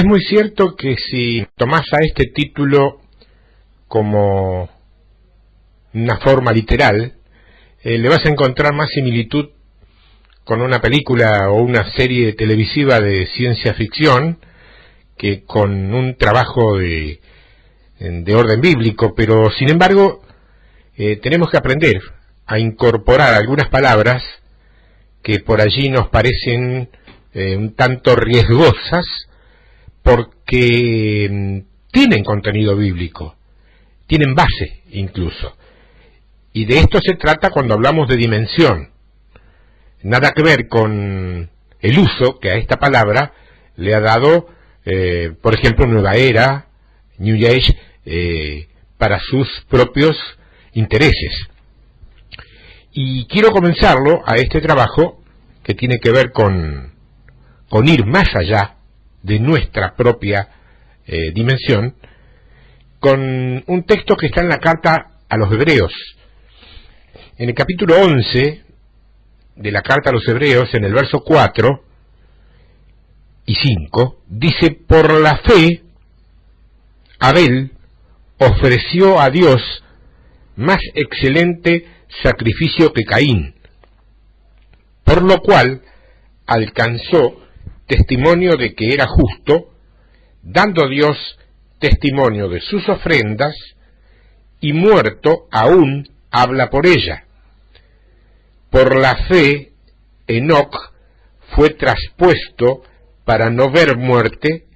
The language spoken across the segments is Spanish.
Es muy cierto que si tomás a este título como una forma literal, le vas a encontrar más similitud con una película o una serie televisiva de ciencia ficción que con un trabajo de orden bíblico, pero sin embargo tenemos que aprender a incorporar algunas palabras que por allí nos parecen un tanto riesgosas porque tienen contenido bíblico, tienen base incluso. Y de esto se trata cuando hablamos de dimensión. Nada que ver con el uso que a esta palabra le ha dado, por ejemplo, Nueva Era, New Age, para sus propios intereses. Y quiero comenzarlo a este trabajo que tiene que ver con ir más allá de nuestra propia dimensión, con un texto que está en la carta a los Hebreos. En el capítulo 11 de la carta a los Hebreos, en el verso 4 y 5, dice: por la fe, Abel ofreció a Dios más excelente sacrificio que Caín, por lo cual alcanzó testimonio de que era justo, dando Dios testimonio de sus ofrendas, y muerto aún habla por ella. Por la fe, Enoc fue traspuesto para no ver muerte,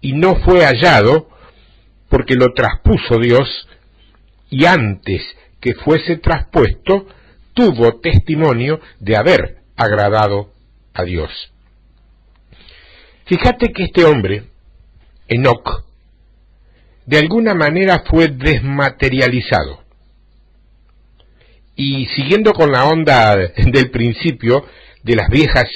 y no fue hallado, porque lo traspuso Dios, y antes que fuese traspuesto, tuvo testimonio de haber agradado a Dios. Fíjate que este hombre, Enoc, de alguna manera fue desmaterializado. Y siguiendo con la onda del principio de las viejas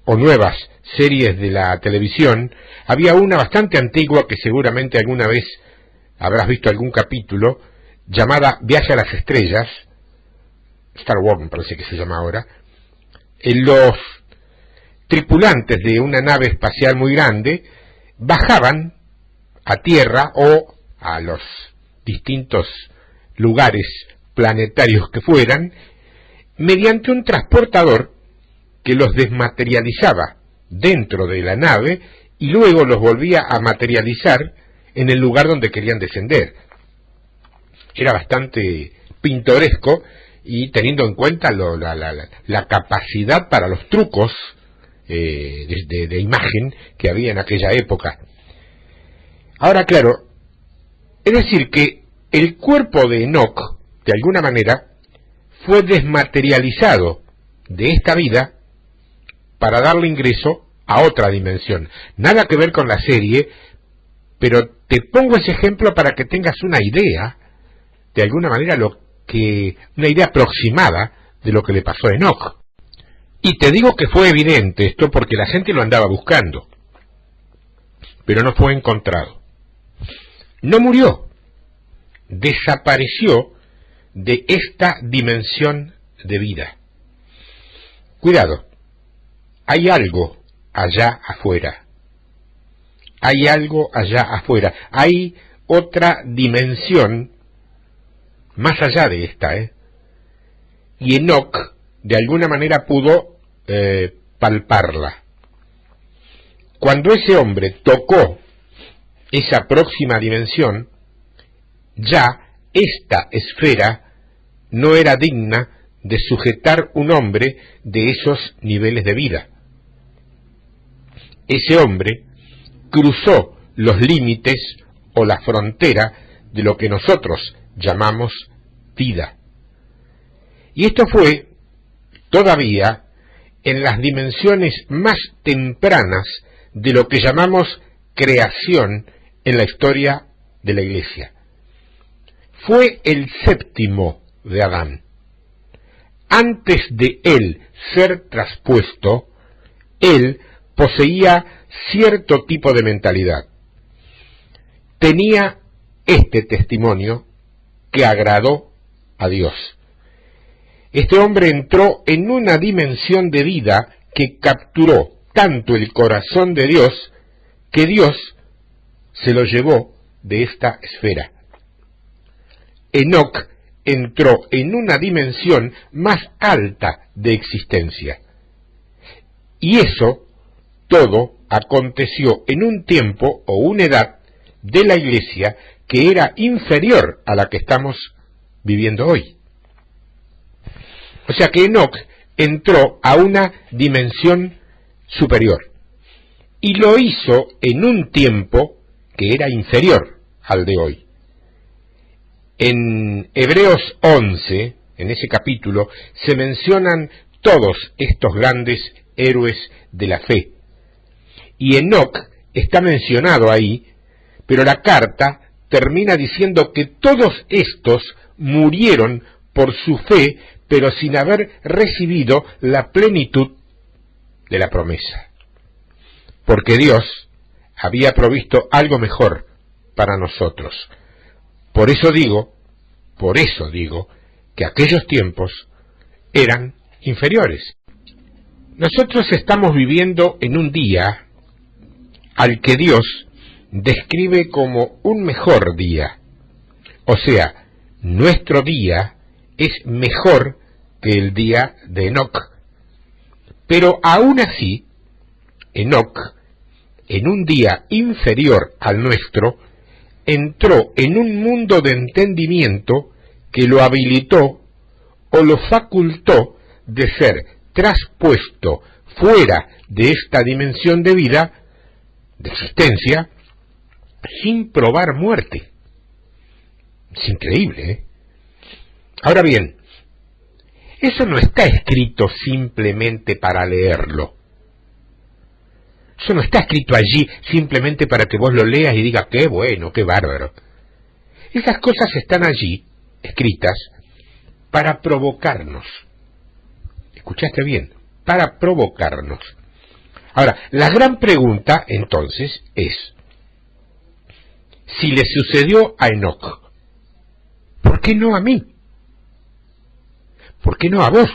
o nuevas series de la televisión, había una bastante antigua que seguramente alguna vez habrás visto algún capítulo, llamada Viaje a las Estrellas, Star Wars me parece que se llama ahora. Los tripulantes de una nave espacial muy grande bajaban a Tierra o a los distintos lugares planetarios que fueran, mediante un transportador que los desmaterializaba dentro de la nave y luego los volvía a materializar en el lugar donde querían descender. Era bastante pintoresco, y teniendo en cuenta la capacidad para los trucos de imagen que había en aquella época. Ahora, claro, es decir que el cuerpo de Enoc, de alguna manera, fue desmaterializado de esta vida para darle ingreso a otra dimensión. Nada que ver con la serie, pero te pongo ese ejemplo para que tengas una idea, de alguna manera, una idea aproximada de lo que le pasó a Enoc. Y te digo que fue evidente esto porque la gente lo andaba buscando, pero no fue encontrado. No murió, desapareció de esta dimensión de vida. Cuidado, hay algo allá afuera. Hay algo allá afuera. Hay otra dimensión más allá de esta, Y Enoc, de alguna manera, pudo palparla. Cuando ese hombre tocó esa próxima dimensión, ya esta esfera no era digna de sujetar un hombre de esos niveles de vida. Ese hombre cruzó los límites o la frontera de lo que nosotros llamamos vida. Y esto fue todavía en las dimensiones más tempranas de lo que llamamos creación en la historia de la Iglesia. Fue el séptimo de Adán. Antes de él ser traspuesto, él poseía cierto tipo de mentalidad. Tenía este testimonio que agradó a Dios. Este hombre entró en una dimensión de vida que capturó tanto el corazón de Dios que Dios se lo llevó de esta esfera. Enoc entró en una dimensión más alta de existencia. Y eso todo aconteció en un tiempo o una edad de la Iglesia que era inferior a la que estamos viviendo hoy. O sea que Enoc entró a una dimensión superior y lo hizo en un tiempo que era inferior al de hoy. En Hebreos 11, en ese capítulo, se mencionan todos estos grandes héroes de la fe. Y Enoc está mencionado ahí, pero la carta termina diciendo que todos estos murieron por su fe, pero sin haber recibido la plenitud de la promesa. Porque Dios había provisto algo mejor para nosotros. Por eso digo que aquellos tiempos eran inferiores. Nosotros estamos viviendo en un día al que Dios describe como un mejor día. O sea, nuestro día es mejor que el día de Enoc. Pero aún así, Enoc, en un día inferior al nuestro, entró en un mundo de entendimiento que lo habilitó o lo facultó de ser traspuesto fuera de esta dimensión de vida, de existencia, sin probar muerte. Es increíble, ¿eh? Ahora bien, eso no está escrito simplemente para leerlo. Eso no está escrito allí simplemente para que vos lo leas y digas, qué bueno, qué bárbaro. Esas cosas están allí, escritas, para provocarnos. ¿Escuchaste bien? Para provocarnos. Ahora, la gran pregunta, entonces, es, si le sucedió a Enoc, ¿por qué no a mí? ¿Por qué no a vos?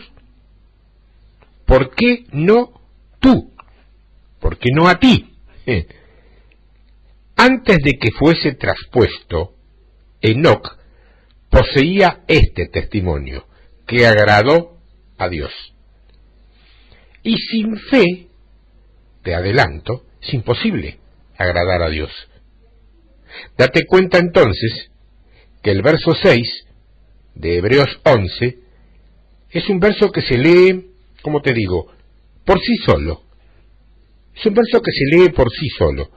¿Por qué no tú? ¿Por qué no a ti? Antes de que fuese traspuesto, Enoc poseía este testimonio, que agradó a Dios. Y sin fe, te adelanto, es imposible agradar a Dios. Date cuenta entonces que el verso 6 de Hebreos 11 es un verso que se lee, como te digo, por sí solo. Es un verso que se lee por sí solo.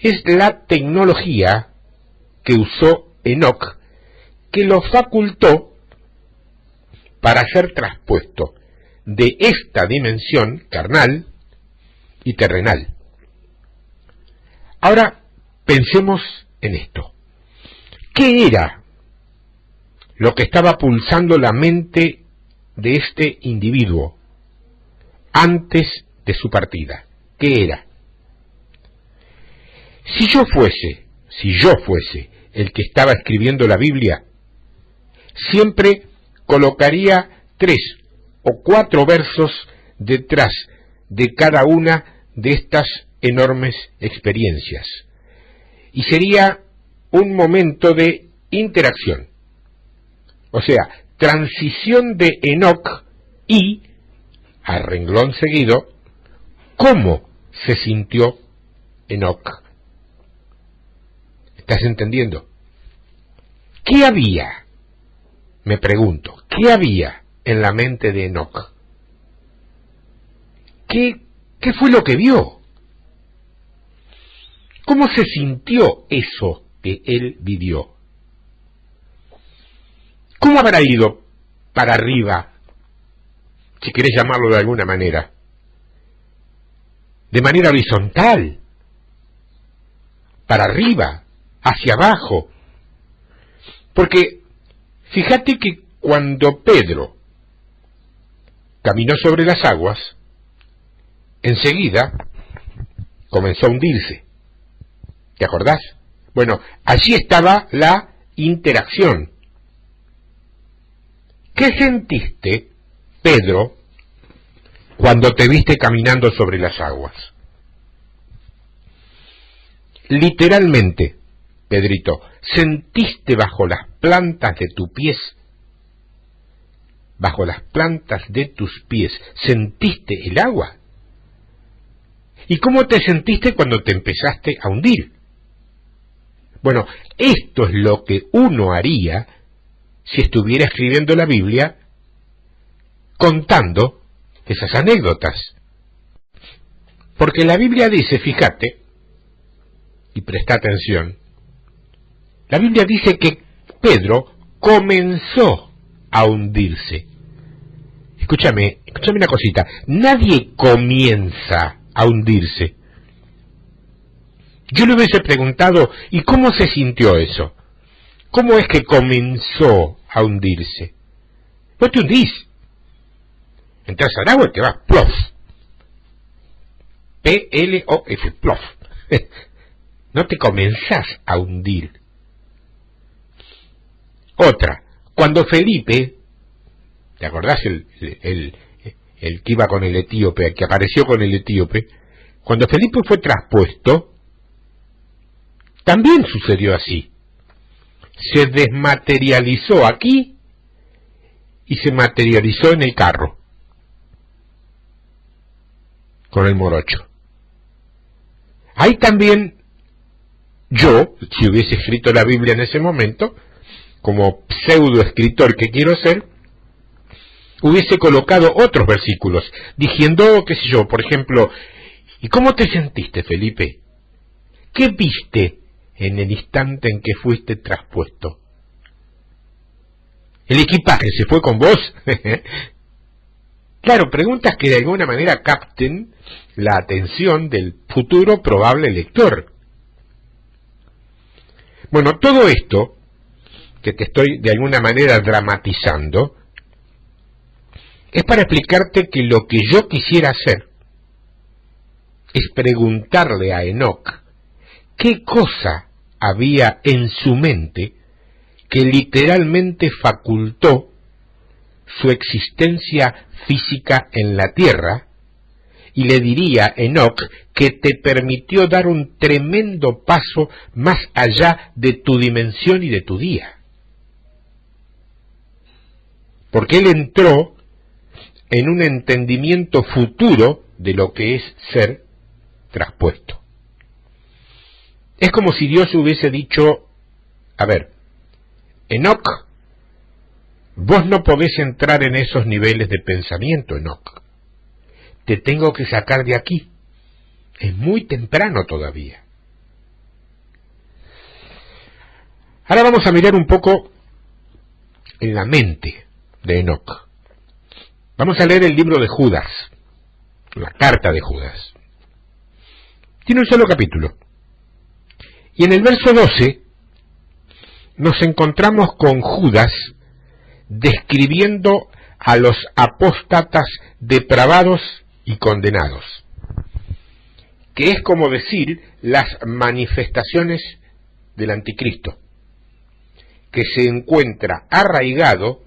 Es la tecnología que usó Enoc que lo facultó para ser traspuesto de esta dimensión carnal y terrenal. Ahora pensemos en esto. ¿Qué era lo que estaba pulsando la mente de este individuo antes de su partida? ¿Qué era? Si yo fuese el que estaba escribiendo la Biblia, siempre colocaría 3 o 4 versos detrás de cada una de estas enormes experiencias. Y sería un momento de interacción. O sea, transición de Enoc y, a renglón seguido, ¿cómo se sintió Enoc? ¿Estás entendiendo? ¿Qué había? Me pregunto, ¿qué había en la mente de Enoc? ¿Qué fue lo que vio? ¿Cómo se sintió eso que él vivió? ¿Cómo habrá ido para arriba, si querés llamarlo de alguna manera? De manera horizontal, para arriba, hacia abajo. Porque fíjate que cuando Pedro caminó sobre las aguas, enseguida comenzó a hundirse. ¿Te acordás? Bueno, allí estaba la interacción. ¿Qué sentiste, Pedro, cuando te viste caminando sobre las aguas? literalmente, Pedrito, ¿sentiste bajo las plantas de tus pies? Bajo las plantas de tus pies, ¿sentiste el agua? ¿Y cómo te sentiste cuando te empezaste a hundir? Bueno, esto es lo que uno haría si estuviera escribiendo la Biblia contando esas anécdotas. Porque la Biblia dice, fíjate, y presta atención, la Biblia dice que Pedro comenzó a hundirse. Escúchame una cosita, nadie comienza a hundirse. Yo le hubiese preguntado, ¿y cómo se sintió eso? ¿Cómo es que comenzó a hundirse? No te hundís. Entras al agua y te vas plof. P-L-O-F, plof. No te comenzás a hundir. Otra, cuando Felipe, ¿te acordás el que iba con el etíope, el que apareció con el etíope? Cuando Felipe fue traspuesto, también sucedió así. Se desmaterializó aquí y se materializó en el carro con el morocho. Ahí también yo, si hubiese escrito la Biblia en ese momento, como pseudo escritor que quiero ser, hubiese colocado otros versículos, diciendo, qué sé yo, por ejemplo, ¿y cómo te sentiste, Felipe? ¿Qué viste en el instante en que fuiste traspuesto? ¿El equipaje se fue con vos? Claro, preguntas que de alguna manera capten la atención del futuro probable lector. Bueno, todo esto que te estoy de alguna manera dramatizando es para explicarte que lo que yo quisiera hacer es preguntarle a Enoc qué cosa había en su mente que literalmente facultó su existencia física en la tierra, y le diría Enoc que te permitió dar un tremendo paso más allá de tu dimensión y de tu día. Porque él entró en un entendimiento futuro de lo que es ser traspuesto. Es como si Dios hubiese dicho, a ver, Enoc, vos no podés entrar en esos niveles de pensamiento, Enoc. Te tengo que sacar de aquí. Es muy temprano todavía. Ahora vamos a mirar un poco en la mente de Enoc. Vamos a leer el libro de Judas, la carta de Judas. Tiene un solo capítulo. Y en el verso 12 nos encontramos con Judas describiendo a los apóstatas depravados y condenados, que es como decir las manifestaciones del anticristo, que se encuentra arraigado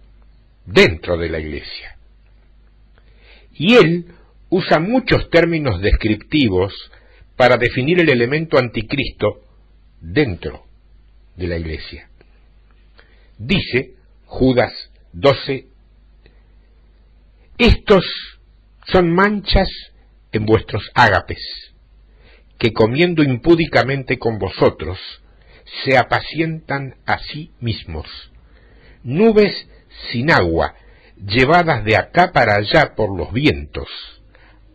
dentro de la iglesia. Y él usa muchos términos descriptivos para definir el elemento anticristo dentro de la iglesia. Dice Judas 12, estos son manchas en vuestros ágapes, que comiendo impúdicamente con vosotros, se apacientan a sí mismos, nubes sin agua, llevadas de acá para allá por los vientos,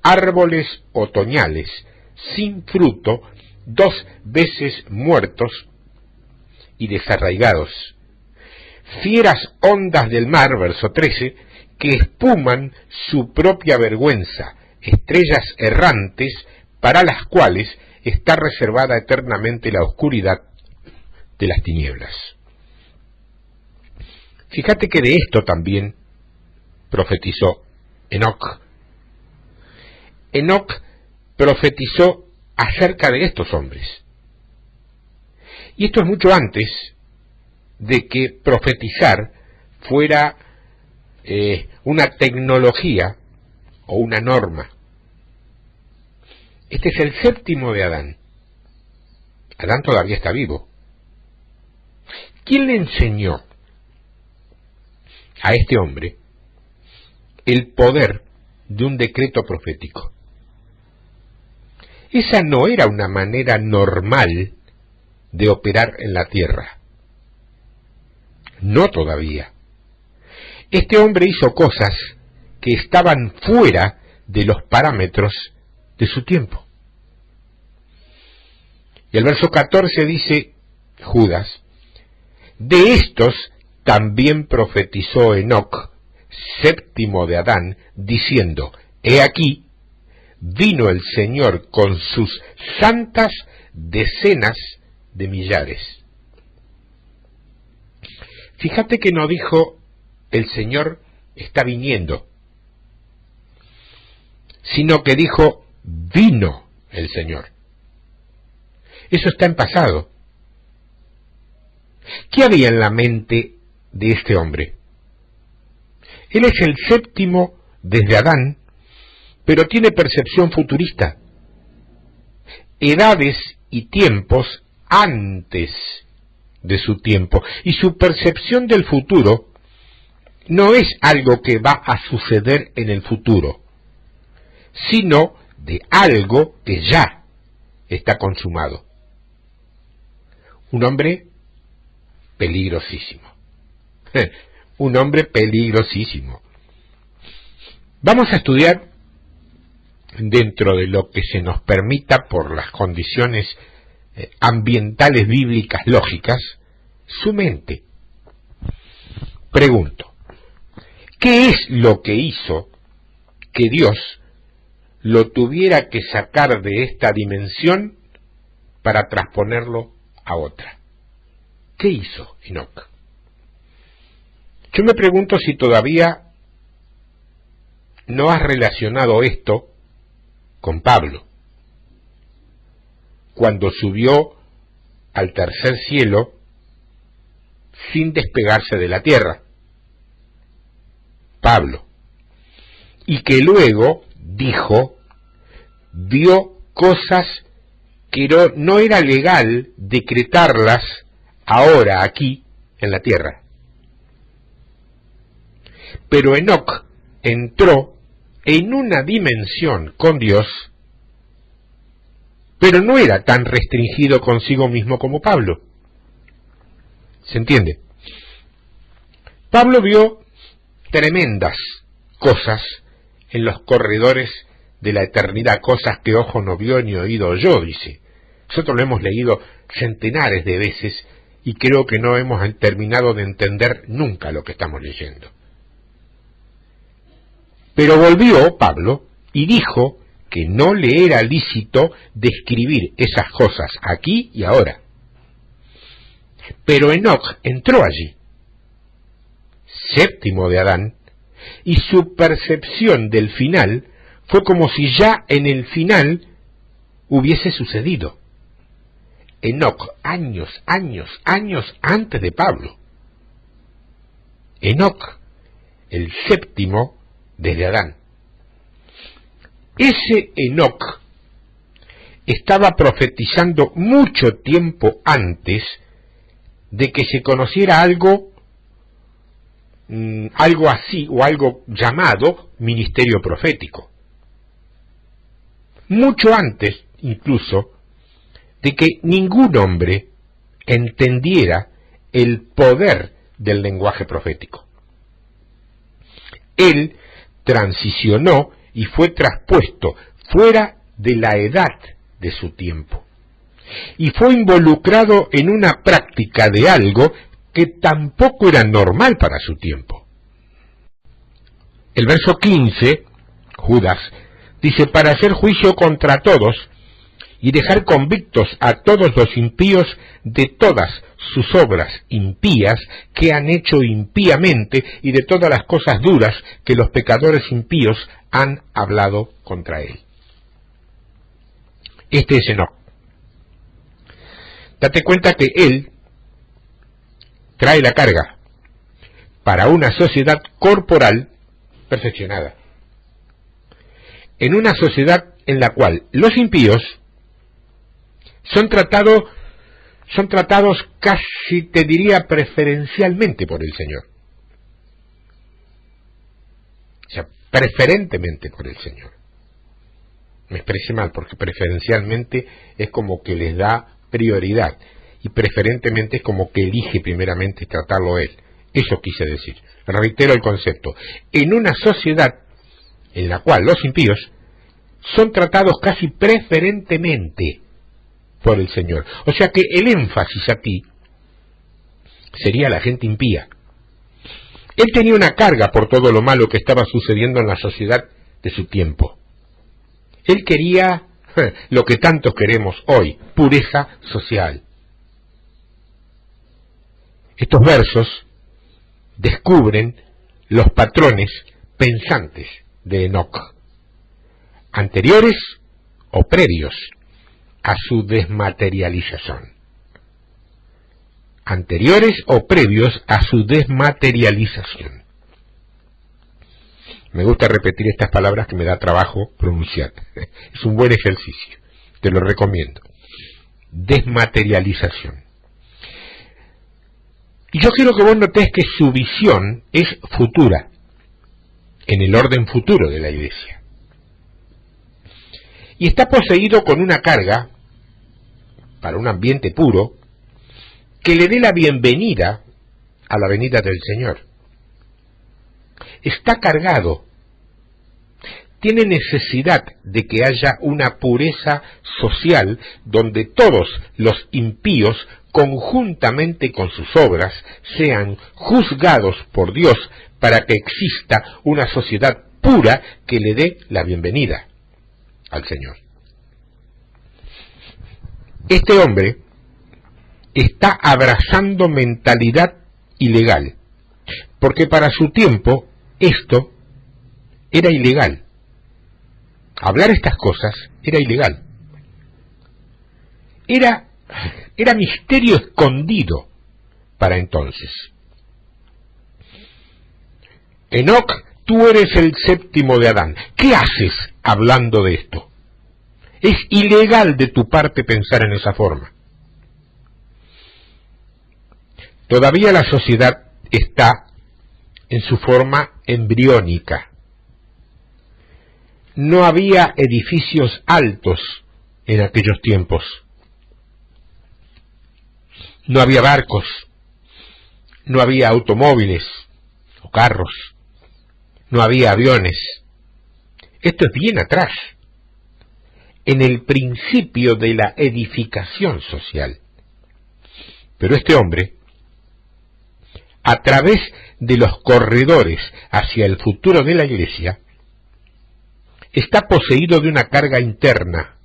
árboles otoñales, sin fruto, 2 veces muertos y desarraigados, fieras ondas del mar, verso 13, que espuman su propia vergüenza, estrellas errantes para las cuales está reservada eternamente la oscuridad de las tinieblas. Fíjate que de esto también profetizó Enoc. Enoc profetizó acerca de estos hombres. Y esto es mucho antes de que profetizar fuera una tecnología o una norma. Este es el séptimo de Adán. Adán todavía está vivo. ¿Quién le enseñó a este hombre el poder de un decreto profético? Esa no era una manera normal de operar en la tierra. No todavía. Este hombre hizo cosas que estaban fuera de los parámetros de su tiempo. Y el verso 14 dice, Judas, de estos también profetizó Enoc, séptimo de Adán, diciendo, he aquí, vino el Señor con sus santas decenas de millares. Fíjate que no dijo, el Señor está viniendo, sino que dijo, vino el Señor. Eso está en pasado. ¿Qué había en la mente de este hombre? Él es el séptimo desde Adán, pero tiene percepción futurista. Edades y tiempos antes de su tiempo. Y su percepción del futuro no es algo que va a suceder en el futuro, sino de algo que ya está consumado. Un hombre peligrosísimo. Un hombre peligrosísimo. Vamos a estudiar, dentro de lo que se nos permita por las condiciones ambientales bíblicas lógicas, su mente. Pregunto, ¿qué es lo que hizo que Dios lo tuviera que sacar de esta dimensión para transponerlo a otra? ¿Qué hizo Enoc? Yo me pregunto si todavía no has relacionado esto con Pablo, cuando subió al tercer cielo sin despegarse de la tierra. Pablo. Y que luego dijo, vio cosas que no era legal decretarlas ahora aquí en la tierra. Pero Enoc entró en una dimensión con Dios, pero no era tan restringido consigo mismo como Pablo. ¿Se entiende? Pablo vio tremendas cosas en los corredores de la eternidad, cosas que ojo no vio ni oído oyó, dice. Nosotros lo hemos leído centenares de veces y creo que no hemos terminado de entender nunca lo que estamos leyendo. Pero volvió Pablo y dijo que no le era lícito describir esas cosas aquí y ahora. Pero Enoc entró allí, séptimo de Adán, y su percepción del final fue como si ya en el final hubiese sucedido. Enoc, años antes de Pablo. Enoc, el séptimo desde Adán. Ese Enoc estaba profetizando mucho tiempo antes de que se conociera algo así, o algo llamado ministerio profético. Mucho antes, incluso, de que ningún hombre entendiera el poder del lenguaje profético. Él transicionó y fue traspuesto fuera de la edad de su tiempo, y fue involucrado en una práctica de algo que tampoco era normal para su tiempo. El verso 15, Judas, dice, para hacer juicio contra todos y dejar convictos a todos los impíos de todas sus obras impías que han hecho impíamente y de todas las cosas duras que los pecadores impíos han hablado contra él. Este es Enoc. Date cuenta que él trae la carga para una sociedad corporal perfeccionada. En una sociedad en la cual los impíos son tratados son tratados casi, te diría, preferencialmente por el Señor. O sea, preferentemente por el Señor. Me expresé mal, porque preferencialmente es como que les da prioridad, y preferentemente es como que elige primeramente tratarlo él. Eso quise decir. Reitero el concepto. En una sociedad en la cual los impíos son tratados casi preferentemente por el Señor. O sea que el énfasis aquí sería la gente impía. Él tenía una carga por todo lo malo que estaba sucediendo en la sociedad de su tiempo. Él quería lo que tantos queremos hoy, pureza social. Estos versos descubren los patrones pensantes de Enoc, anteriores o previos a su desmaterialización. Anteriores o previos a su desmaterialización. Me gusta repetir estas palabras que me da trabajo pronunciar. Es un buen ejercicio, te lo recomiendo. Desmaterialización. Y yo quiero que vos notés que su visión es futura, en el orden futuro de la Iglesia. Y está poseído con una carga, para un ambiente puro, que le dé la bienvenida a la venida del Señor. Está cargado, tiene necesidad de que haya una pureza social donde todos los impíos, conjuntamente con sus obras, sean juzgados por Dios para que exista una sociedad pura que le dé la bienvenida al Señor. Este hombre está abrazando mentalidad ilegal, porque para su tiempo esto era ilegal. Hablar estas cosas era ilegal. Era misterio escondido para entonces. Enoc, tú eres el séptimo de Adán. ¿Qué haces hablando de esto? Es ilegal de tu parte pensar en esa forma. Todavía la sociedad está en su forma embriónica. No había edificios altos en aquellos tiempos. No había barcos, no había automóviles o carros, no había aviones. Esto es bien atrás, en el principio de la edificación social. Pero este hombre, a través de los corredores hacia el futuro de la Iglesia, está poseído de una carga interna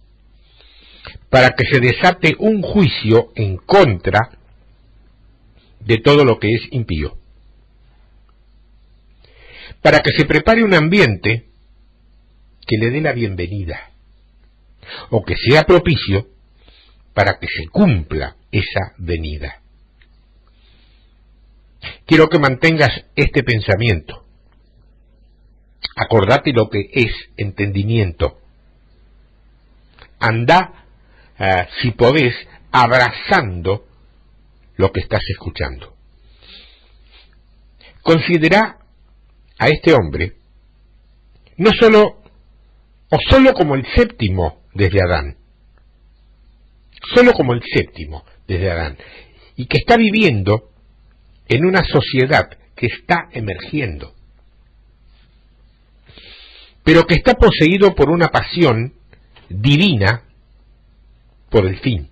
para que se desate un juicio en contra de todo lo que es impío, para que se prepare un ambiente que le dé la bienvenida, o que sea propicio para que se cumpla esa venida. Quiero que mantengas este pensamiento. Acordate lo que es entendimiento. Anda, si podés, abrazando lo que estás escuchando. Considera a este hombre no solo o solo como el séptimo desde Adán, solo como el séptimo desde Adán, y que está viviendo en una sociedad que está emergiendo, pero que está poseído por una pasión divina por el fin.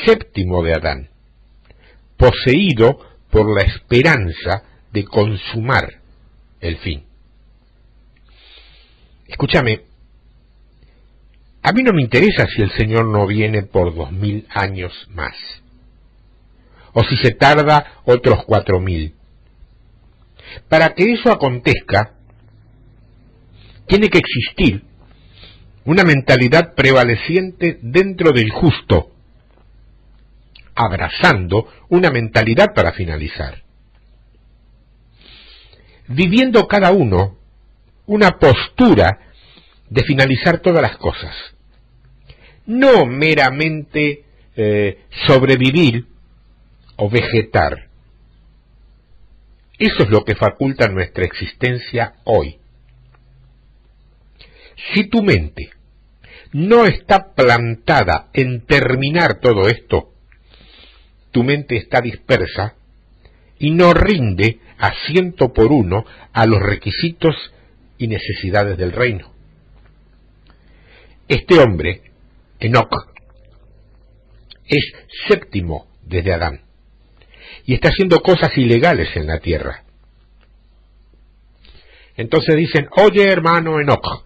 Séptimo de Adán, poseído por la esperanza de consumar el fin. Escúchame, a mí no me interesa si el Señor no viene por 2000 años más, o si se tarda otros 4000. Para que eso acontezca, tiene que existir una mentalidad prevaleciente dentro del justo, abrazando una mentalidad para finalizar, viviendo cada uno una postura de finalizar todas las cosas, no meramente sobrevivir o vegetar. Eso es lo que faculta nuestra existencia hoy. Si tu mente no está plantada en terminar todo esto, tu mente está dispersa y no rinde a 100% a los requisitos y necesidades del reino. Este hombre, Enoc, es séptimo desde Adán y está haciendo cosas ilegales en la tierra. Entonces dicen: oye, hermano Enoc,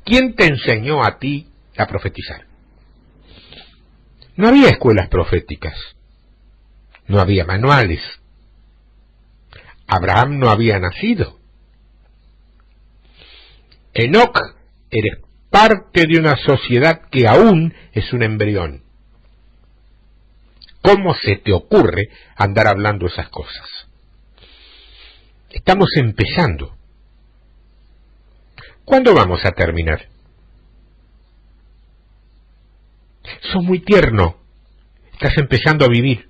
¿quién te enseñó a ti a profetizar? No había escuelas proféticas, no había manuales. Abraham no había nacido. Enoc eres parte de una sociedad que aún es un embrión. ¿Cómo se te ocurre andar hablando esas cosas? Estamos empezando. ¿Cuándo vamos a terminar? Sos muy tierno. Estás empezando a vivir.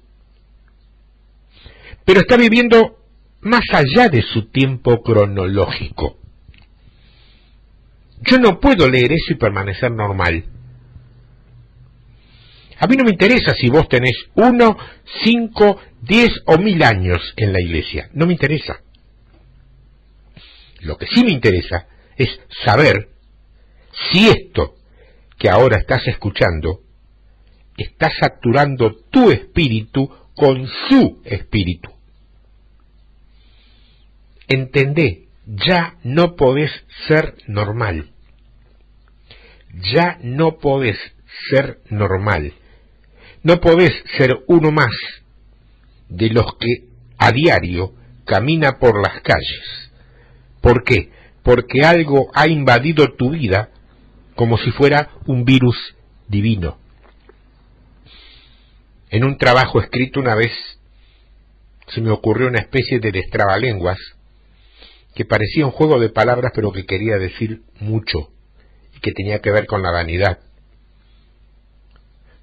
Pero está viviendo más allá de su tiempo cronológico. Yo no puedo leer eso y permanecer normal. A mí no me interesa si vos tenés 1, 5, 10 o 1000 años en la iglesia. No me interesa. Lo que sí me interesa es saber si esto que ahora estás escuchando está saturando tu espíritu con su espíritu. Entendé, ya no podés ser normal. Ya no podés ser normal. No podés ser uno más de los que a diario camina por las calles. ¿Por qué? Porque algo ha invadido tu vida como si fuera un virus divino. En un trabajo escrito una vez se me ocurrió una especie de destrabalenguas que parecía un juego de palabras pero que quería decir mucho y que tenía que ver con la vanidad.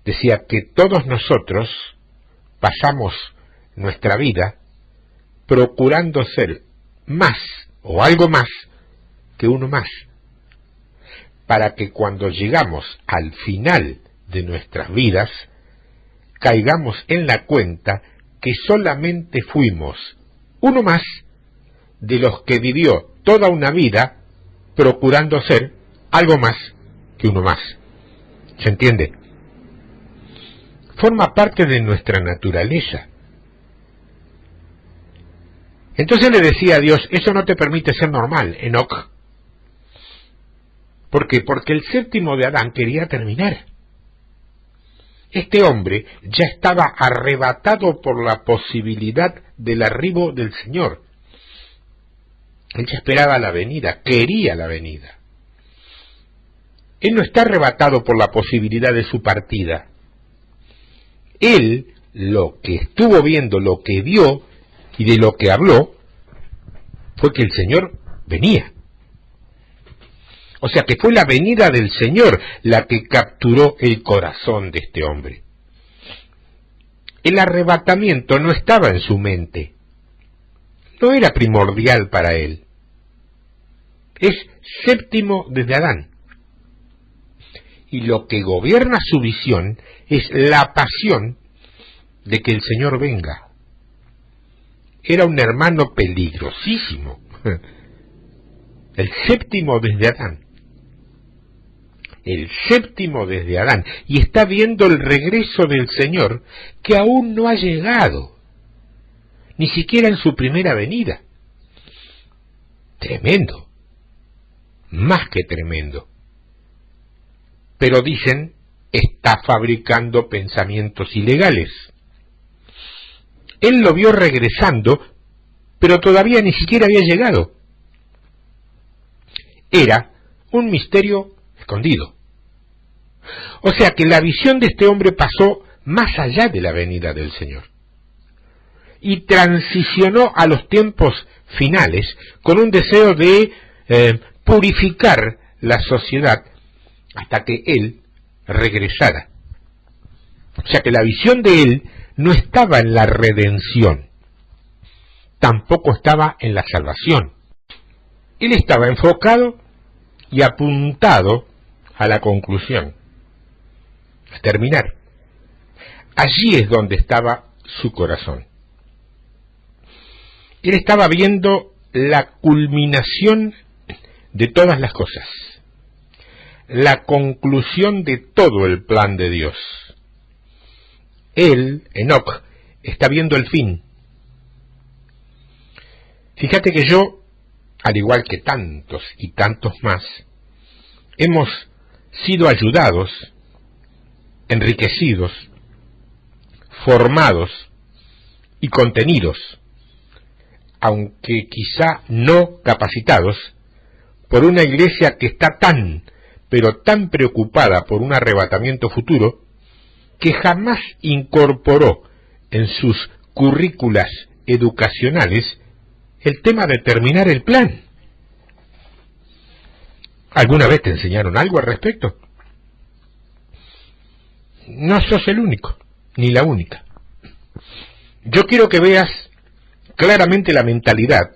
Decía que todos nosotros pasamos nuestra vida procurando ser más o algo más que uno más, para que cuando llegamos al final de nuestras vidas caigamos en la cuenta que solamente fuimos uno más de los que vivió toda una vida procurando ser algo más que uno más. ¿Se entiende? Forma parte de nuestra naturaleza. Entonces le decía a Dios: eso no te permite ser normal, Enoc. ¿Por qué? Porque el séptimo de Adán quería terminar. Este hombre ya estaba arrebatado por la posibilidad del arribo del Señor. Él ya esperaba la venida, quería la venida. Él no está arrebatado por la posibilidad de su partida. Él, lo que estuvo viendo, lo que vio y de lo que habló, fue que el Señor venía. O sea que fue la venida del Señor la que capturó el corazón de este hombre. El arrebatamiento no estaba en su mente. No era primordial para él. Es séptimo desde Adán. Y lo que gobierna su visión es la pasión de que el Señor venga. Era un hermano peligrosísimo. El séptimo desde Adán. El séptimo desde Adán. Y está viendo el regreso del Señor que aún no ha llegado. Ni siquiera en su primera venida. Tremendo. Más que tremendo. Pero dicen, está fabricando pensamientos ilegales. Él lo vio regresando, pero todavía ni siquiera había llegado. Era un misterio escondido. O sea que la visión de este hombre pasó más allá de la venida del Señor. Y transicionó a los tiempos finales con un deseo de purificar la sociedad hasta que él regresara. O sea que la visión de él no estaba en la redención, tampoco estaba en la salvación. Él estaba enfocado y apuntado a la conclusión, a terminar. Allí es donde estaba su corazón. Él estaba viendo la culminación de todas las cosas, la conclusión de todo el plan de Dios. Él, Enoc, está viendo el fin. Fíjate que yo, al igual que tantos y tantos más, hemos sido ayudados, enriquecidos, formados y contenidos, aunque quizá no capacitados, por una iglesia que está tan, pero tan preocupada por un arrebatamiento futuro, que jamás incorporó en sus currículas educacionales el tema de terminar el plan. ¿Alguna vez te enseñaron algo al respecto? No sos el único, ni la única. Yo quiero que veas claramente la mentalidad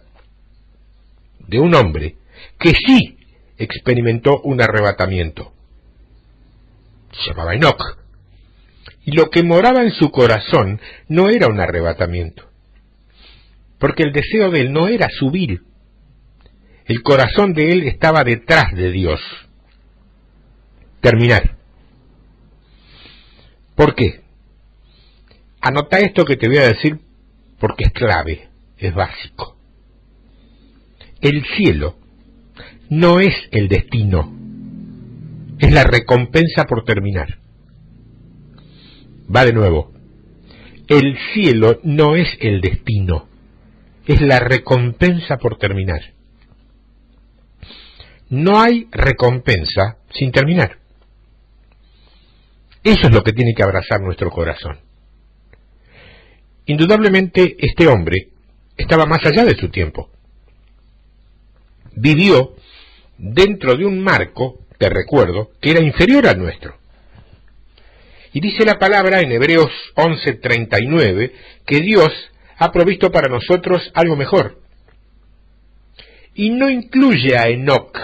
de un hombre que sí experimentó un arrebatamiento. Se llamaba Enoc. Y lo que moraba en su corazón no era un arrebatamiento, porque el deseo de él no era subir. El corazón de él estaba detrás de Dios. Terminar. ¿Por qué? Anota esto que te voy a decir porque es clave, es básico. El cielo no es el destino, es la recompensa por terminar. Va de nuevo. El cielo no es el destino, es la recompensa por terminar. No hay recompensa sin terminar. Eso es lo que tiene que abrazar nuestro corazón. Indudablemente este hombre estaba más allá de su tiempo. Vivió dentro de un marco, te recuerdo, que era inferior al nuestro. Y dice la palabra en Hebreos 11:39 que Dios ha provisto para nosotros algo mejor. Y no incluye a Enoc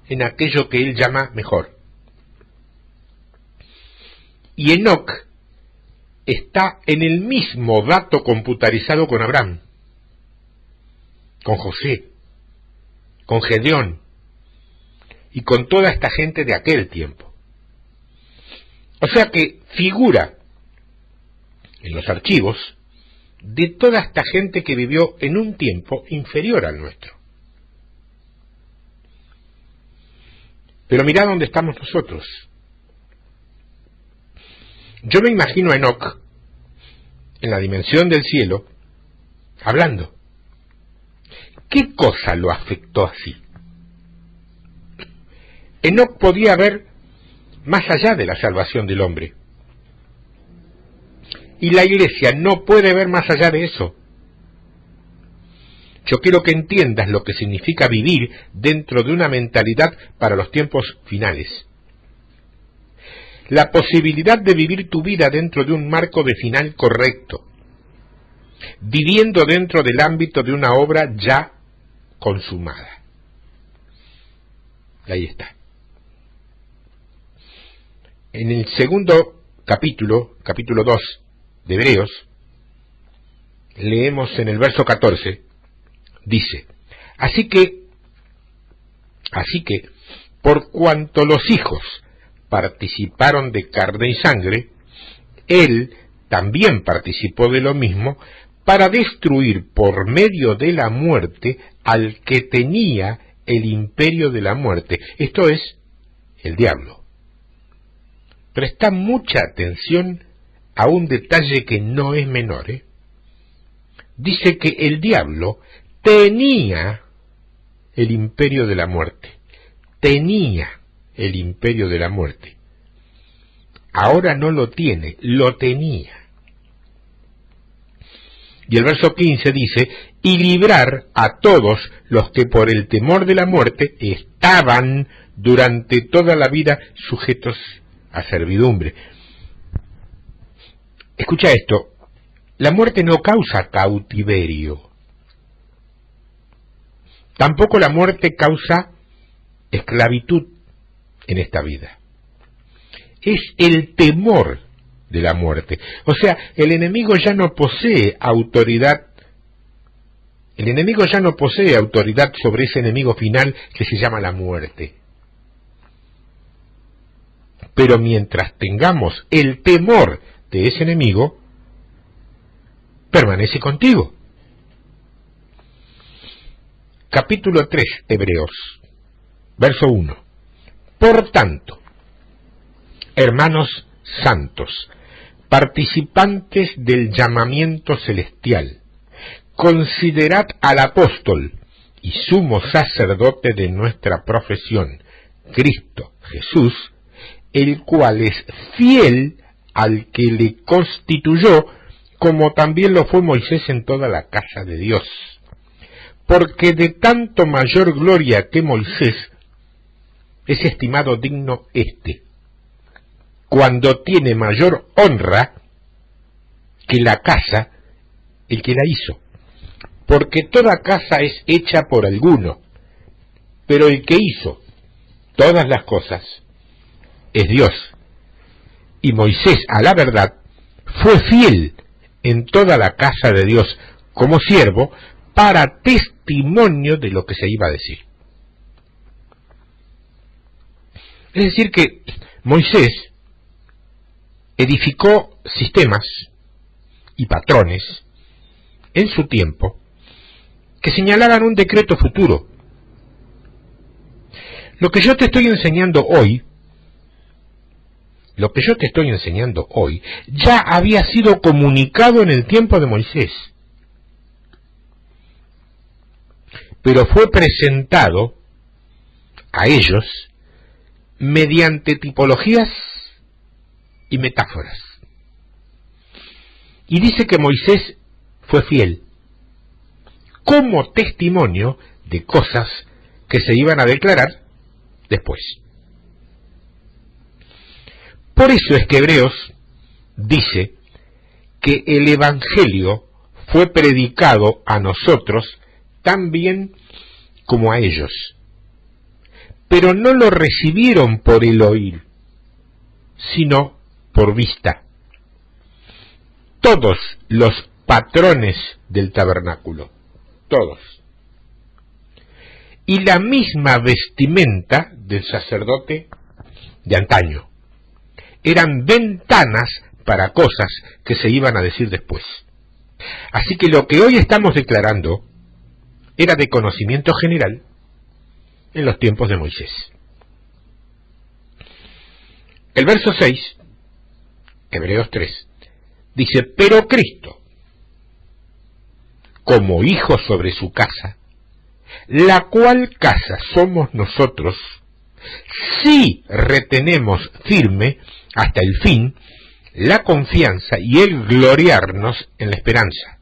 en aquello que él llama mejor. Y Enoc está en el mismo dato computarizado con Abraham, con José, con Gedeón y con toda esta gente de aquel tiempo. O sea que figura en los archivos de toda esta gente que vivió en un tiempo inferior al nuestro. Pero mirá dónde estamos nosotros. Yo me imagino a Enoc en la dimensión del cielo hablando. ¿Qué cosa lo afectó así? Enoc podía ver más allá de la salvación del hombre. Y la iglesia no puede ver más allá de eso. Yo quiero que entiendas lo que significa vivir dentro de una mentalidad para los tiempos finales. La posibilidad de vivir tu vida dentro de un marco de final correcto, viviendo dentro del ámbito de una obra ya consumada. Ahí está. En el segundo capítulo 2 de Hebreos, leemos en el verso 14, dice, así que, por cuanto los hijos participaron de carne y sangre, él también participó de lo mismo para destruir por medio de la muerte al que tenía el imperio de la muerte, esto es, el diablo. Presta mucha atención a un detalle que no es menor, Dice que el diablo tenía el imperio de la muerte. Tenía el imperio de la muerte. Ahora no lo tiene, lo tenía. Y el verso 15 dice, y librar a todos los que por el temor de la muerte estaban durante toda la vida sujetos a servidumbre. Escucha esto, la muerte no causa cautiverio. Tampoco la muerte causa esclavitud en esta vida. Es el temor de la muerte. O sea, el enemigo ya no posee autoridad. El enemigo ya no posee autoridad sobre ese enemigo final que se llama la muerte. Pero mientras tengamos el temor de ese enemigo, permanece contigo. Capítulo 3, Hebreos, verso 1. Por tanto, hermanos santos, participantes del llamamiento celestial, considerad al apóstol y sumo sacerdote de nuestra profesión, Cristo Jesús, el cual es fiel al que le constituyó, como también lo fue Moisés en toda la casa de Dios. Porque de tanto mayor gloria que Moisés, es estimado digno cuando tiene mayor honra que la casa, el que la hizo. Porque toda casa es hecha por alguno, pero el que hizo todas las cosas es Dios. Y Moisés, a la verdad, fue fiel en toda la casa de Dios como siervo para testimonio de lo que se iba a decir. Es decir que Moisés edificó sistemas y patrones en su tiempo que señalaban un decreto futuro. Lo que yo te estoy enseñando hoy, ya había sido comunicado en el tiempo de Moisés, pero fue presentado a ellos mediante tipologías y metáforas. Y dice que Moisés fue fiel como testimonio de cosas que se iban a declarar después. Por eso es que Hebreos dice que el Evangelio fue predicado a nosotros tan bien como a ellos, pero no lo recibieron por el oír, sino por vista. Todos los patrones del tabernáculo, todos. Y la misma vestimenta del sacerdote de antaño. Eran ventanas para cosas que se iban a decir después. Así que lo que hoy estamos declarando era de conocimiento general en los tiempos de Moisés. El verso 6, Hebreos 3, dice, pero Cristo, como hijo sobre su casa, la cual casa somos nosotros, si retenemos firme hasta el fin la confianza y el gloriarnos en la esperanza.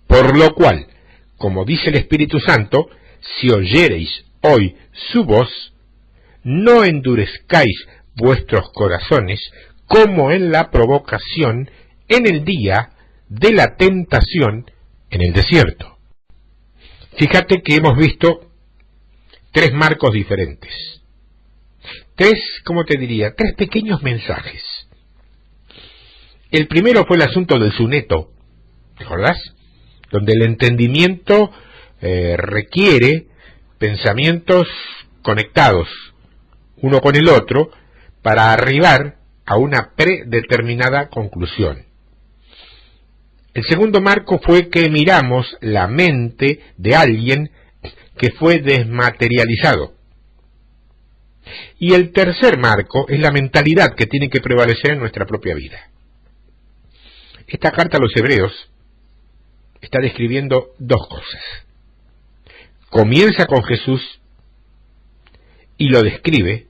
Por lo cual, como dice el Espíritu Santo, si oyereis hoy su voz, no endurezcáis vuestros corazones como en la provocación en el día de la tentación en el desierto. Fíjate que hemos visto tres marcos diferentes. Tres pequeños mensajes. El primero fue el asunto del suneto, ¿te acordás? Donde el entendimiento requiere pensamientos conectados uno con el otro para arribar a una predeterminada conclusión. El segundo marco fue que miramos la mente de alguien que fue desmaterializado. Y el tercer marco es la mentalidad que tiene que prevalecer en nuestra propia vida. Esta carta a los Hebreos está describiendo dos cosas. Comienza con Jesús y lo describe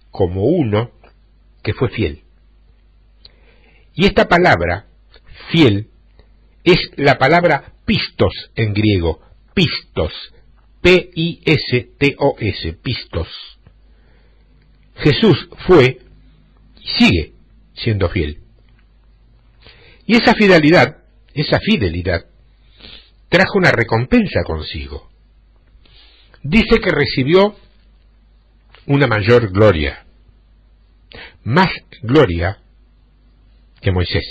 como uno que fue fiel. Y esta palabra, fiel, es la palabra pistos en griego, pistos, P-I-S-T-O-S, pistos. Jesús fue y sigue siendo fiel. Y esa fidelidad, trajo una recompensa consigo. Dice que recibió una mayor gloria, más gloria que Moisés,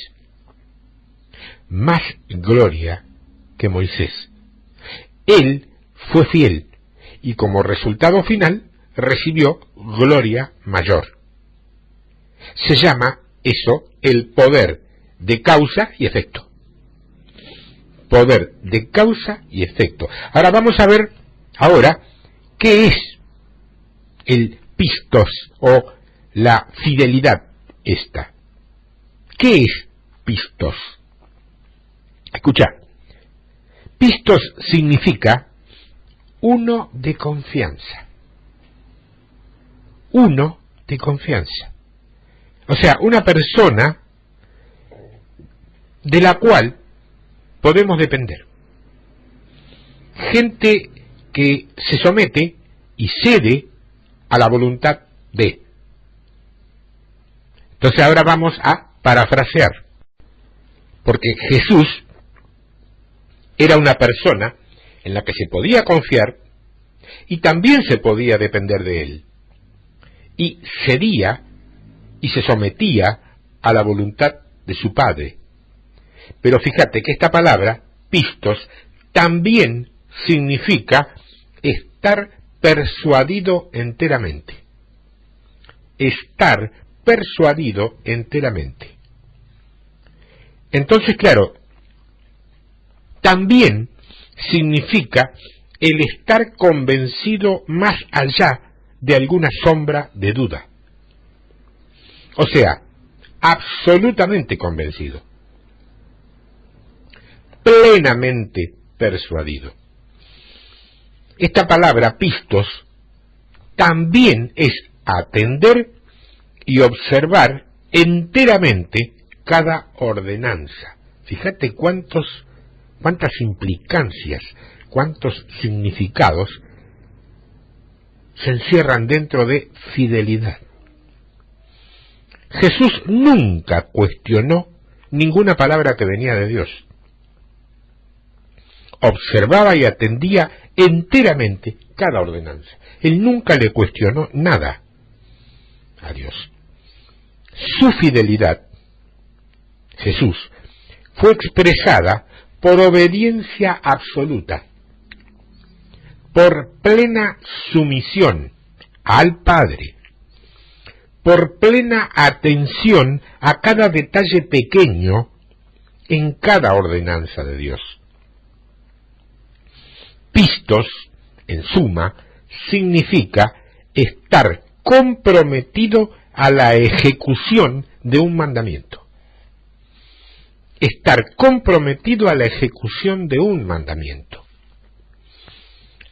más gloria que Moisés. Él fue fiel y como resultado final recibió gloria mayor. Se llama eso el poder de causa y efecto. Poder de causa y efecto. Ahora vamos a ver qué es el pistos o la fidelidad esta. ¿Qué es pistos? Escucha, pistos significa uno de confianza. Uno de confianza. O sea, una persona de la cual podemos depender. Gente que se somete y cede a la voluntad de. Entonces ahora vamos a parafrasear, porque Jesús era una persona en la que se podía confiar y también se podía depender de él, y cedía y se sometía a la voluntad de su Padre. Pero fíjate que esta palabra, pistos, también significa estar persuadido enteramente. Estar persuadido enteramente. Entonces, claro, también significa el estar convencido más allá de alguna sombra de duda. O sea, absolutamente convencido. Plenamente persuadido. Esta palabra pistos también es atender y observar enteramente cada ordenanza. Fíjate cuántas implicancias, cuántos significados se encierran dentro de fidelidad. Jesús nunca cuestionó ninguna palabra que venía de Dios. Observaba y atendía enteramente cada ordenanza. Él nunca le cuestionó nada a Dios. Su fidelidad, Jesús, fue expresada por obediencia absoluta, por plena sumisión al Padre, por plena atención a cada detalle pequeño en cada ordenanza de Dios. Pistos, en suma, significa estar comprometido a la ejecución de un mandamiento. Estar comprometido a la ejecución de un mandamiento.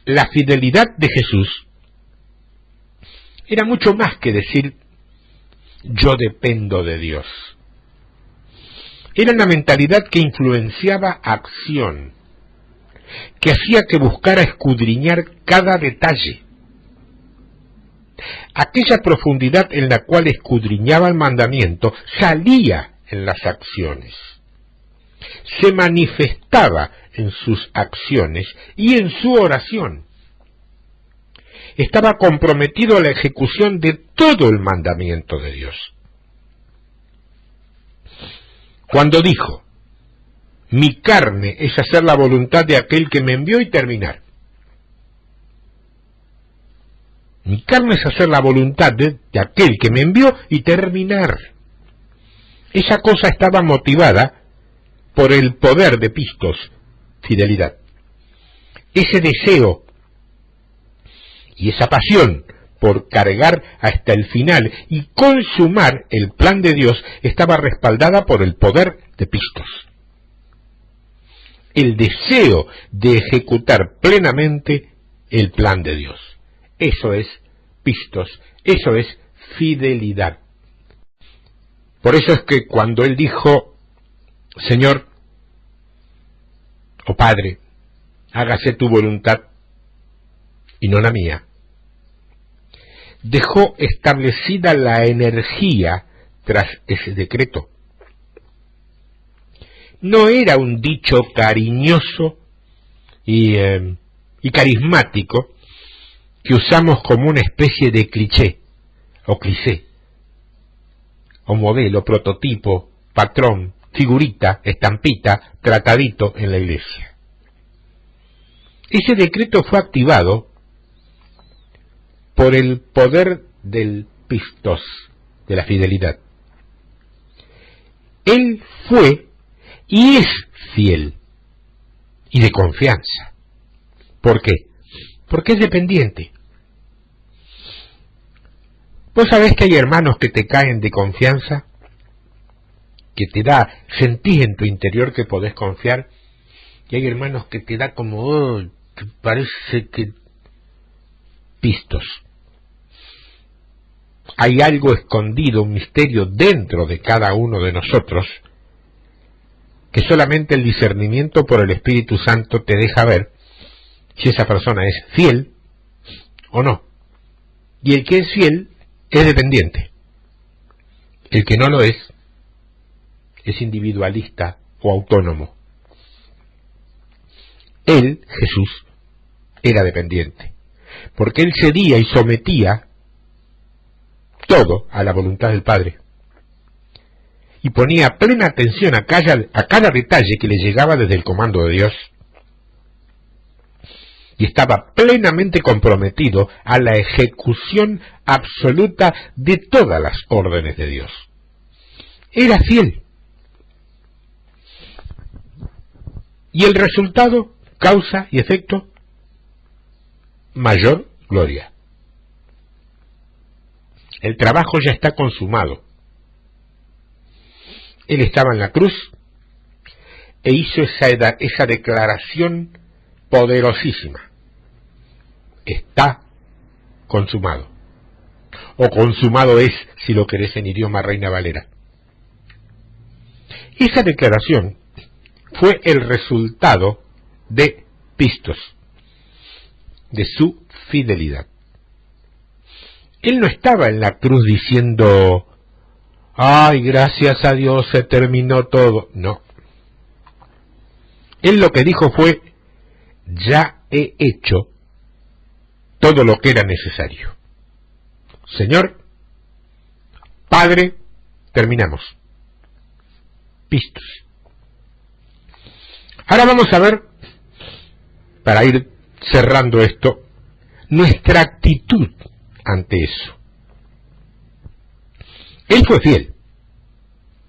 La fidelidad de Jesús era mucho más que decir yo dependo de Dios. Era una mentalidad que influenciaba acción, que hacía que buscara escudriñar cada detalle. Aquella profundidad en la cual escudriñaba el mandamiento salía en las acciones, se manifestaba en sus acciones y en su oración. Estaba comprometido a la ejecución de todo el mandamiento de Dios. Cuando dijo, mi carne es hacer la voluntad de aquel que me envió y terminar. Mi carne es hacer la voluntad de aquel que me envió y terminar. Esa cosa estaba motivada por el poder de pistos, fidelidad. Ese deseo y esa pasión por cargar hasta el final y consumar el plan de Dios estaba respaldada por el poder de pistos. El deseo de ejecutar plenamente el plan de Dios. Eso es pistos, eso es fidelidad. Por eso es que cuando él dijo, Señor, oh Padre, hágase tu voluntad y no la mía, dejó establecida la energía tras ese decreto. no era un dicho cariñoso y carismático que usamos como una especie de cliché, o cliché, o modelo, prototipo, patrón, figurita, estampita, tratadito en la iglesia. Ese decreto fue activado por el poder del pistos, de la fidelidad. Él fue y es fiel y de confianza. ¿Por qué? Porque es dependiente. Vos sabés que hay hermanos que te caen de confianza, que te da, sentís en tu interior que podés confiar, y hay hermanos que te da como, oh, que parece que pistos. Hay algo escondido, un misterio dentro de cada uno de nosotros, que solamente el discernimiento por el Espíritu Santo te deja ver si esa persona es fiel o no. Y el que es fiel es dependiente. El que no lo es individualista o autónomo. Él, Jesús, era dependiente, porque él cedía y sometía todo a la voluntad del Padre, y ponía plena atención a cada detalle que le llegaba desde el comando de Dios, y estaba plenamente comprometido a la ejecución absoluta de todas las órdenes de Dios. Era fiel. Y el resultado, causa y efecto, mayor gloria. El trabajo ya está consumado. Él estaba en la cruz e hizo esa declaración poderosísima. Está consumado. O consumado es, si lo querés en idioma Reina Valera. Esa declaración fue el resultado de pistos, de su fidelidad. Él no estaba en la cruz diciendo, ay, gracias a Dios se terminó todo. No. Él lo que dijo fue, ya he hecho todo lo que era necesario. Señor, Padre, terminamos. Pistos. Ahora vamos a ver, para ir cerrando esto, nuestra actitud ante eso. Él fue fiel.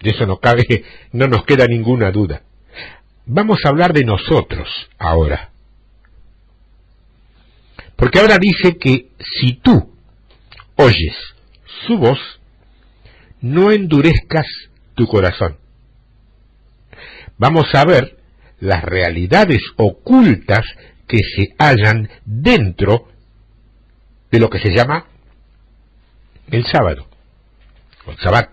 De eso no nos queda ninguna duda. Vamos a hablar de nosotros ahora. Porque ahora dice que si tú oyes su voz, no endurezcas tu corazón. Vamos a ver las realidades ocultas que se hallan dentro de lo que se llama el sábado, o el sabbat.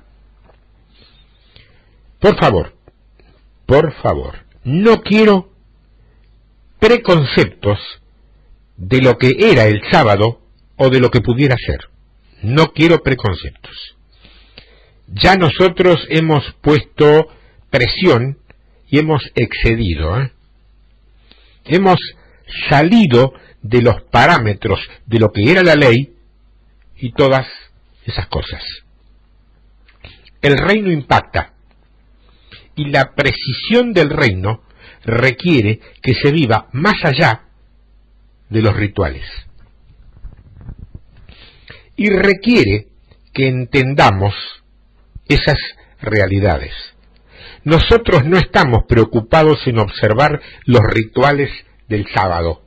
Por favor, no quiero preconceptos de lo que era el sábado o de lo que pudiera ser. No quiero preconceptos. Ya nosotros hemos puesto presión y hemos excedido. Hemos salido de los parámetros de lo que era la ley y todas esas cosas. El reino impacta y la precisión del reino requiere que se viva más allá de los rituales. Y requiere que entendamos esas realidades. Nosotros no estamos preocupados en observar los rituales del sábado,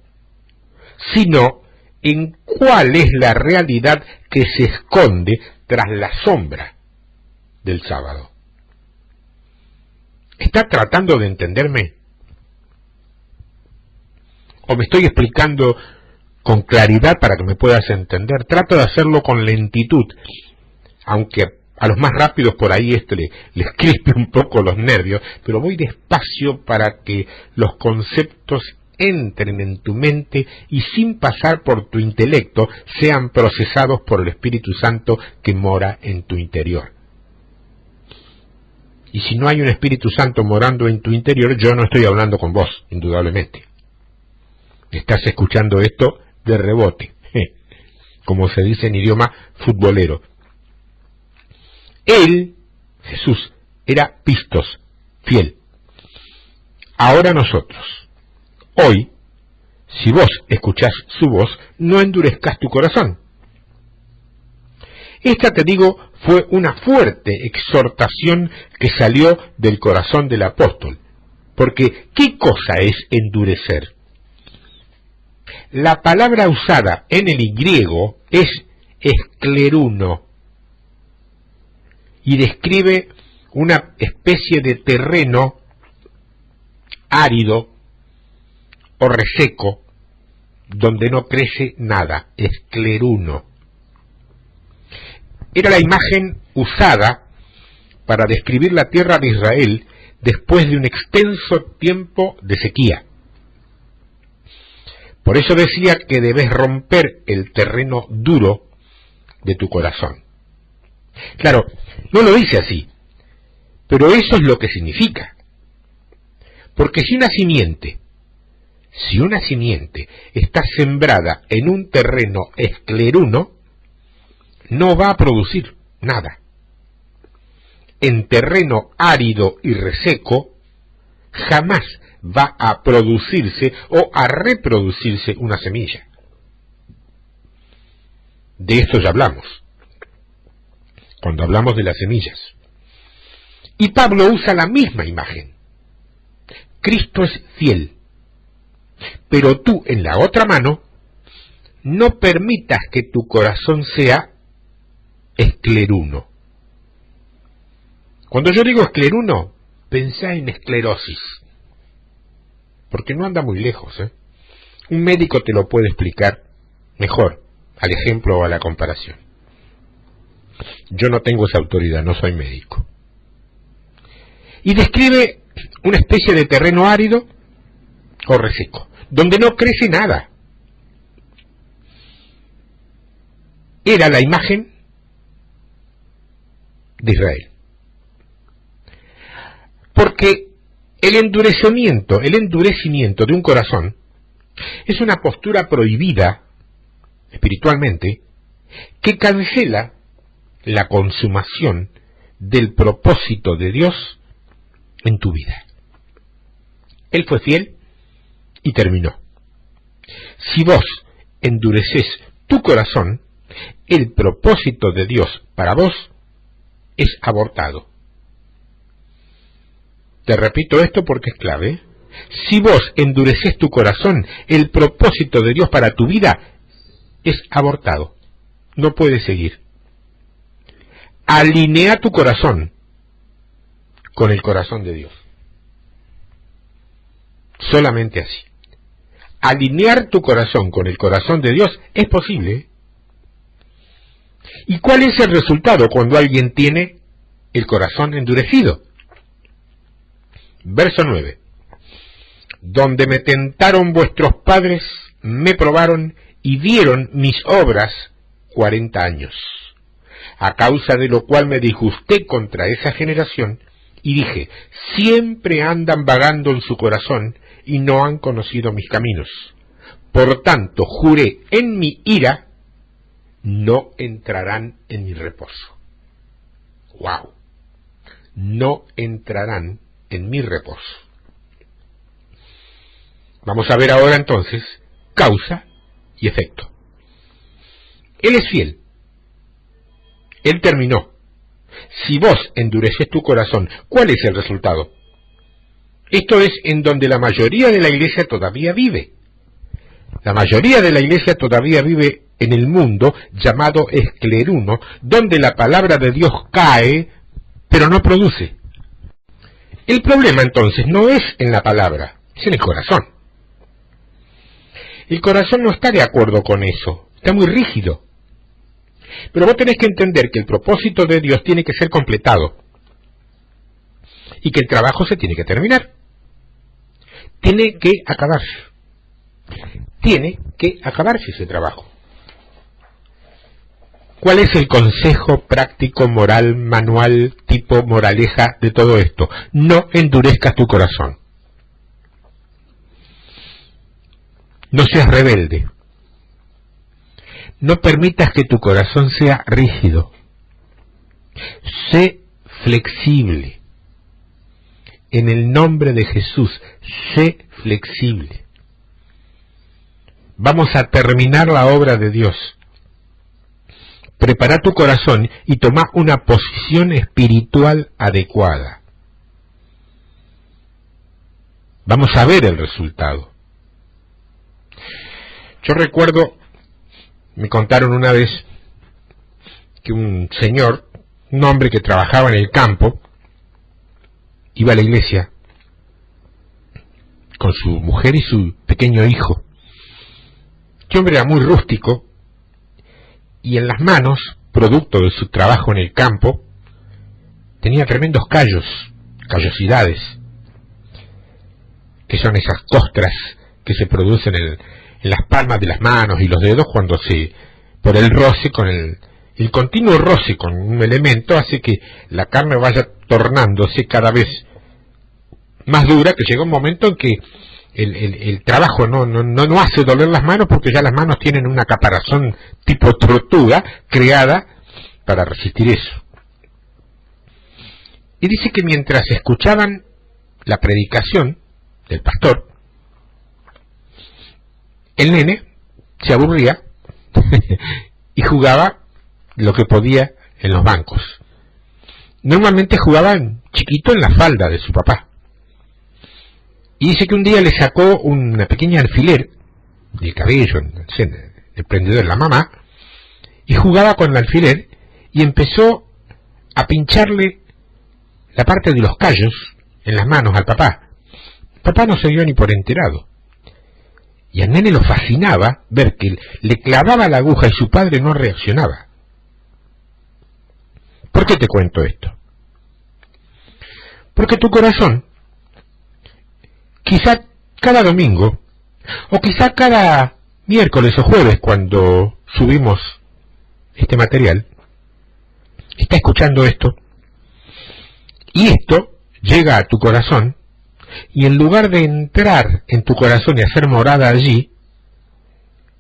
sino en cuál es la realidad que se esconde tras la sombra del sábado. ¿Está tratando de entenderme? ¿O me estoy explicando con claridad para que me puedas entender? Trato de hacerlo con lentitud, aunque a los más rápidos por ahí esto les crispe un poco los nervios, pero voy despacio para que los conceptos entren en tu mente y sin pasar por tu intelecto sean procesados por el Espíritu Santo que mora en tu interior. Y si no hay un Espíritu Santo morando en tu interior, yo no estoy hablando con vos, indudablemente. Estás escuchando esto de rebote, como se dice en idioma futbolero. Él, Jesús, era pistos, fiel. Ahora nosotros, hoy, si vos escuchás su voz, no endurezcas tu corazón. Esta, te digo, fue una fuerte exhortación que salió del corazón del apóstol. Porque, ¿qué cosa es endurecer? La palabra usada en el griego es escleruno y describe una especie de terreno árido o reseco donde no crece nada, escleruno. Era la imagen usada para describir la tierra de Israel después de un extenso tiempo de sequía. Por eso decía que debes romper el terreno duro de tu corazón. Claro, no lo dice así, pero eso es lo que significa. Porque si una simiente está sembrada en un terreno escleruno, no va a producir nada. En terreno árido y reseco, jamás va a producirse o a reproducirse una semilla. De esto ya hablamos, cuando hablamos de las semillas. Y Pablo usa la misma imagen. Cristo es fiel, pero tú en la otra mano no permitas que tu corazón sea escleruno. Cuando yo digo escleruno, pensá en esclerosis, porque no anda muy lejos, ¿eh? Un médico te lo puede explicar mejor, al ejemplo o a la comparación. Yo no tengo esa autoridad, no soy médico. Y describe una especie de terreno árido o reseco, donde no crece nada. Era la imagen de Israel. Porque el endurecimiento de un corazón es una postura prohibida espiritualmente que cancela la consumación del propósito de Dios en tu vida. Él fue fiel y terminó. Si vos endureces tu corazón, el propósito de Dios para vos es abortado. Te repito esto porque es clave. Si vos endureces tu corazón, el propósito de Dios para tu vida es abortado. No puede seguir. Alinea tu corazón con el corazón de Dios. Solamente así. Alinear tu corazón con el corazón de Dios es posible. ¿Y cuál es el resultado cuando alguien tiene el corazón endurecido? Verso 9. Donde me tentaron vuestros padres, me probaron y vieron mis obras 40 años. A causa de lo cual me disgusté contra esa generación y dije, siempre andan vagando en su corazón y no han conocido mis caminos. Por tanto, juré en mi ira, no entrarán en mi reposo. ¡Wow! No entrarán en mi reposo. Vamos a ver ahora entonces causa y efecto. Él es fiel. Él terminó. Si vos endureces tu corazón, ¿cuál es el resultado? Esto es en donde la mayoría de la iglesia todavía vive. La mayoría de la iglesia todavía vive en el mundo llamado escleruno, donde la palabra de Dios cae, pero no produce. El problema entonces no es en la palabra, es en el corazón. El corazón no está de acuerdo con eso, está muy rígido. Pero vos tenés que entender que el propósito de Dios tiene que ser completado y que el trabajo se tiene que terminar. Tiene que acabarse. Tiene que acabarse ese trabajo. ¿Cuál es el consejo práctico, moral, manual, tipo moraleja de todo esto? No endurezcas tu corazón. No seas rebelde. No permitas que tu corazón sea rígido. Sé flexible. En el nombre de Jesús, sé flexible. Vamos a terminar la obra de Dios. Prepara tu corazón y toma una posición espiritual adecuada. Vamos a ver el resultado. Yo recuerdo, me contaron una vez que un señor, un hombre que trabajaba en el campo, iba a la iglesia con su mujer y su pequeño hijo. Este hombre era muy rústico y en las manos, producto de su trabajo en el campo, tenía tremendos callosidades, que son esas costras que se producen en las palmas de las manos y los dedos cuando por el roce, con el continuo roce con un elemento, hace que la carne vaya tornándose cada vez más dura, que llega un momento en que el trabajo no hace doler las manos, porque ya las manos tienen una caparazón tipo tortuga creada para resistir eso. Y dice que mientras escuchaban la predicación del pastor, el nene se aburría y jugaba lo que podía en los bancos. Normalmente jugaba chiquito en la falda de su papá. Y dice que un día le sacó una pequeña alfiler del cabello, el prendedor de la mamá, y jugaba con el alfiler y empezó a pincharle la parte de los callos en las manos al papá. El papá no se dio ni por enterado. Y al nene lo fascinaba ver que le clavaba la aguja y su padre no reaccionaba. ¿Por qué te cuento esto? Porque tu corazón, quizá cada domingo, o quizá cada miércoles o jueves cuando subimos este material, está escuchando esto, y esto llega a tu corazón, y en lugar de entrar en tu corazón y hacer morada allí,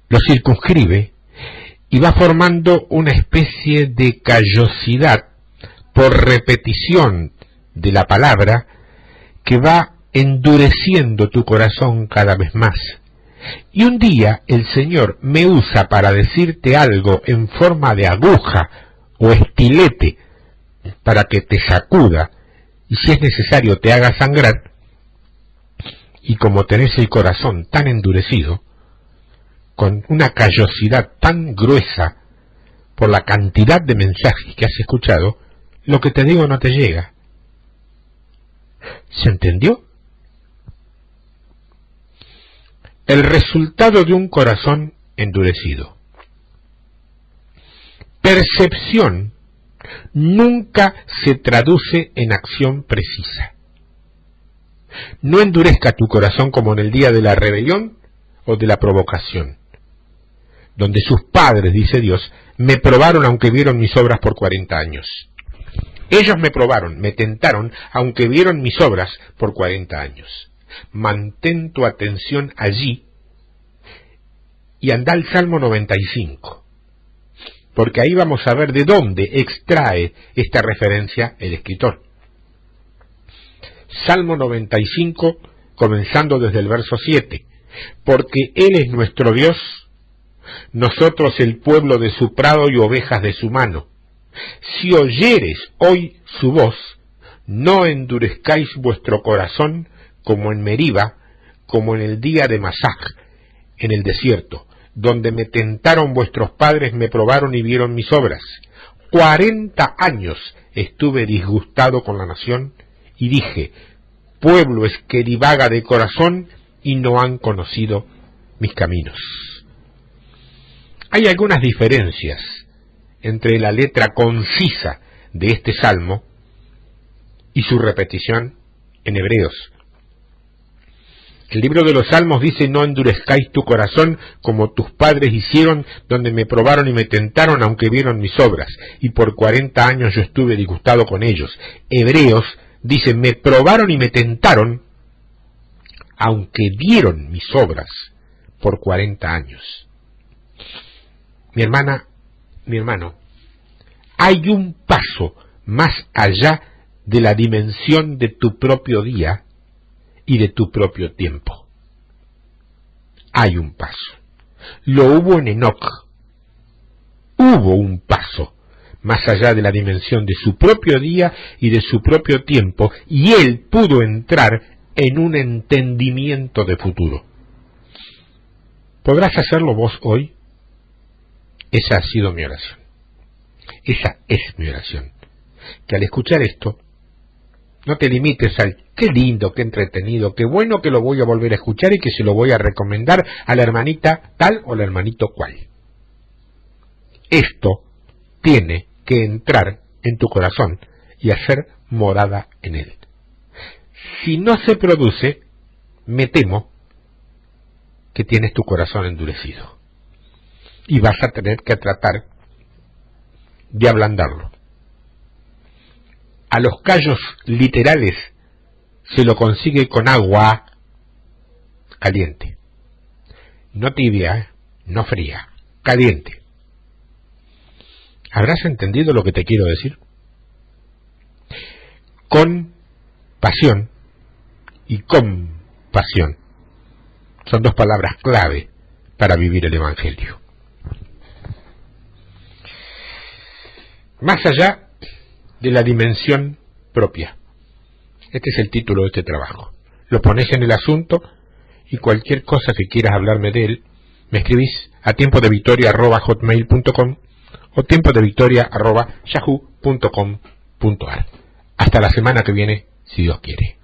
lo circunscribe y va formando una especie de callosidad por repetición de la palabra que va endureciendo tu corazón cada vez más. Y un día el Señor me usa para decirte algo en forma de aguja o estilete para que te sacuda y si es necesario te haga sangrar. Y como tenés el corazón tan endurecido, con una callosidad tan gruesa por la cantidad de mensajes que has escuchado, lo que te digo no te llega. ¿Se entendió? El resultado de un corazón endurecido. Percepción nunca se traduce en acción precisa. No endurezca tu corazón como en el día de la rebelión o de la provocación, donde sus padres, dice Dios, me probaron aunque vieron mis obras por 40 años. Ellos me probaron, me tentaron, aunque vieron mis obras por 40 años. Mantén tu atención allí y anda al Salmo 95, porque ahí vamos a ver de dónde extrae esta referencia el escritor. Salmo 95, comenzando desde el verso 7. Porque Él es nuestro Dios, nosotros el pueblo de su prado y ovejas de su mano. Si oyeres hoy su voz, no endurezcáis vuestro corazón como en Meriba, como en el día de Masaj, en el desierto, donde me tentaron vuestros padres, me probaron y vieron mis obras. 40 años estuve disgustado con la nación, y dije, pueblo es que divaga de corazón y no han conocido mis caminos. Hay algunas diferencias entre la letra concisa de este salmo y su repetición en Hebreos. El libro de los Salmos dice: no endurezcáis tu corazón como tus padres hicieron, donde me probaron y me tentaron, aunque vieron mis obras, y por 40 años yo estuve disgustado con ellos. Hebreos dice: me probaron y me tentaron, aunque vieron mis obras por 40 años. Mi hermana, mi hermano, hay un paso más allá de la dimensión de tu propio día y de tu propio tiempo. Hay un paso. Lo hubo en Enoc. Hubo un paso más allá de la dimensión de su propio día y de su propio tiempo, y él pudo entrar en un entendimiento de futuro. ¿Podrás hacerlo vos hoy? Esa ha sido mi oración. Esa es mi oración. Que al escuchar esto, no te limites al qué lindo, qué entretenido, qué bueno que lo voy a volver a escuchar y que se lo voy a recomendar a la hermanita tal o al hermanito cual. Esto tiene que entrar en tu corazón y hacer morada en él. Si no se produce, me temo que tienes tu corazón endurecido y vas a tener que tratar de ablandarlo. A los callos literales se lo consigue con agua caliente, no tibia, no fría, caliente. ¿Habrás entendido lo que te quiero decir? Con pasión y compasión son dos palabras clave para vivir el Evangelio. Más allá de la dimensión propia. Este es el título de este trabajo. Lo pones en el asunto y cualquier cosa que quieras hablarme de él, me escribís a tiempodevictoria@hotmail.com o tiempodevictoria@yahoo.com.ar. Hasta la semana que viene, si Dios quiere.